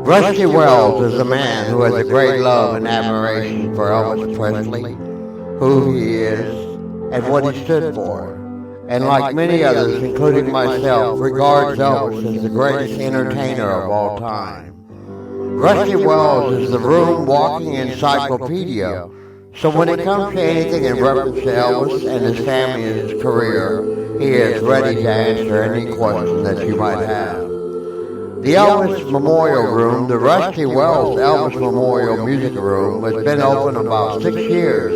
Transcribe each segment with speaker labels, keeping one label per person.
Speaker 1: Rusty Wells is a man who has a great love and admiration for Elvis Presley, who he is, and what he stood for. And like many others, including myself, regards Elvis as the greatest entertainer of all time. Rusty Wells is the room walking encyclopedia, so when it comes to anything in reference to Elvis and his family and his career, he is ready to answer any question that you might have. The Elvis Memorial Room, the Rusty Wells Elvis Memorial Music Room, has been open about 6 years,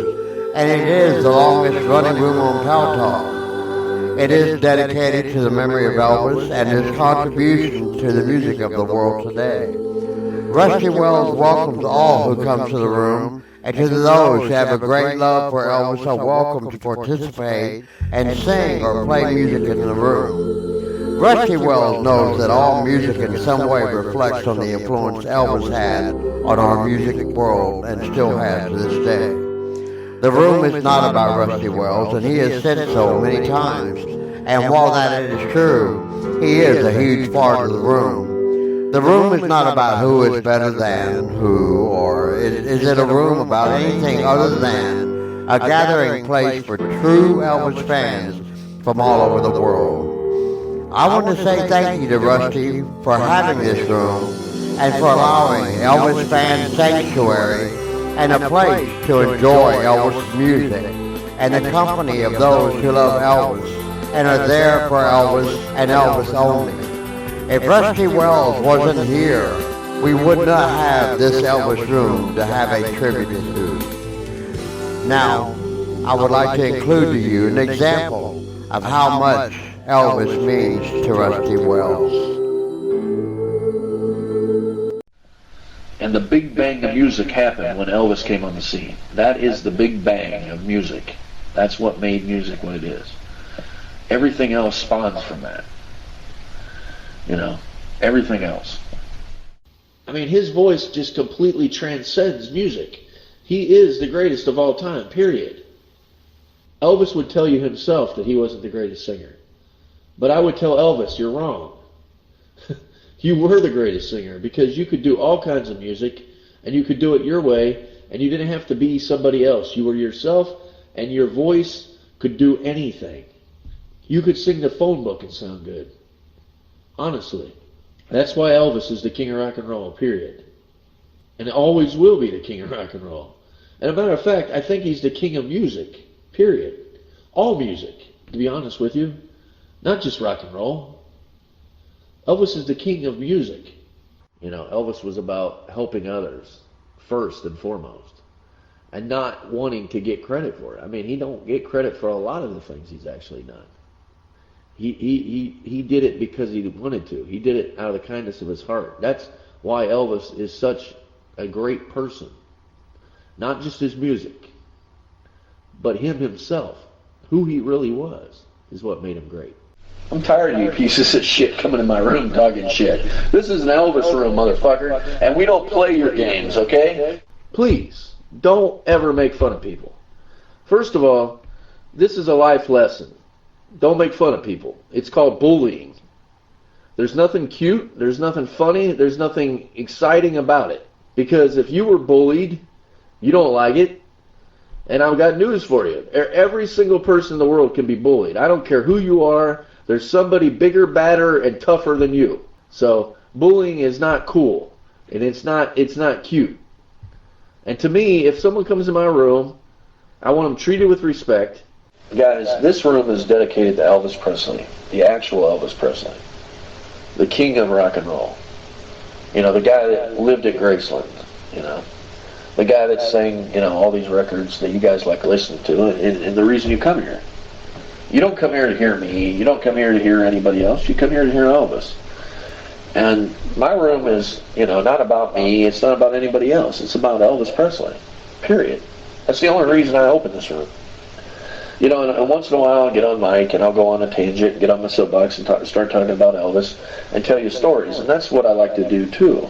Speaker 1: and it is the longest running room on Paltalk. It is dedicated to the memory of Elvis and his contribution to the music of the world today. Rusty Wells welcomes all who come to the room, and to those who have a great love for Elvis are welcome to participate and sing or play music in the room. Rusty Wells knows that all music in some way reflects on the influence Elvis had on our music world and still has to this day. The room is not about Rusty Wells, and he has said so many times, and while that is true, he is a huge part of the room. The room is not about who is better than who, or is it a room about anything other than a gathering place for true Elvis fans from all over the world. I want to say thank you to Rusty for having this room and for allowing Elvis Fan Sanctuary and a place to enjoy Elvis music and the company of those who love Elvis and are there for Elvis and Elvis only. If Rusty Wells wasn't here, we would not have this Elvis room to have a tribute to. Now, I would like to include to you an example of how much Elvis means to Rusty Wells.
Speaker 2: And the big bang of music happened when Elvis came on the scene. That is the big bang of music. That's what made music what it is. Everything else spawns from that. You know, everything else. I mean, his voice just completely transcends music. He is the greatest of all time, period. Elvis would tell you himself that he wasn't the greatest singer. But I would tell Elvis, you're wrong. You were the greatest singer because you could do all kinds of music and you could do it your way and you didn't have to be somebody else. You were yourself and your voice could do anything. You could sing the phone book and sound good. Honestly. That's why Elvis is the king of rock and roll, period. And always will be the king of rock and roll. And as a matter of fact, I think he's the king of music, period. All music, to be honest with you. Not just rock and roll. Elvis is the king of music. You know, Elvis was about helping others first and foremost, and not wanting to get credit for it. I mean, he don't get credit for a lot of the things he's actually done. He did it because he wanted to. He did it out of the kindness of his heart. That's why Elvis is such a great person. Not just his music, but him himself. Who he really was is what made him great. I'm tired of you pieces of shit coming in my room talking shit. This is an Elvis room, motherfucker, and we don't play your games, okay? Please, don't ever make fun of people. First of all, this is a life lesson. Don't make fun of people. It's called bullying. There's nothing cute, there's nothing funny, there's nothing exciting about it. Because if you were bullied, you don't like it, and I've got news for you. Every single person in the world can be bullied. I don't care who you are. There's somebody bigger, badder, and tougher than you. So bullying is not cool, and it's not cute. And to me, if someone comes in my room, I want them treated with respect. Guys, this room is dedicated to Elvis Presley, the actual Elvis Presley, the king of rock and roll. You know, the guy that lived at Graceland. You know, the guy that sang, you know, all these records that you guys like listening to, and the reason you come here. You don't come here to hear me. You don't come here to hear anybody else. You come here to hear Elvis. And my room is, you know, not about me. It's not about anybody else. It's about Elvis Presley, period. That's the only reason I open this room. You know, and once in a while I'll get on mic and I'll go on a tangent and get on my soapbox and start talking about Elvis and tell you stories. And that's what I like to do, too.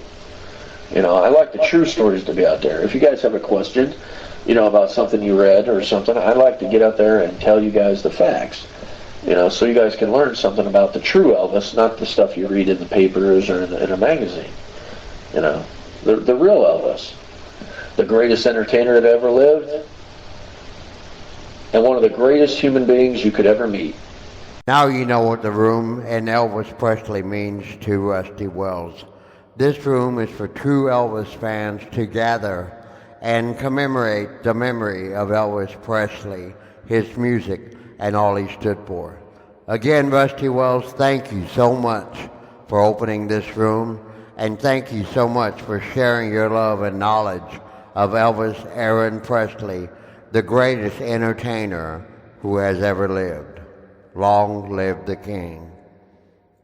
Speaker 2: You know, I like the true stories to be out there. If you guys have a question, you know, about something you read or something, I like to get out there and tell you guys the facts. You know, so you guys can learn something about the true Elvis, not the stuff you read in the papers or in a magazine. You know, the real Elvis, the greatest entertainer that ever lived, and one of the greatest human beings you could ever meet.
Speaker 1: Now you know what the room and Elvis Presley means to Rustywells. This room is for true Elvis fans to gather and commemorate the memory of Elvis Presley, his music, and all he stood for. Again, Rustywells, thank you so much for opening this room, and thank you so much for sharing your love and knowledge of Elvis Aaron Presley, the greatest entertainer who has ever lived. Long live the King.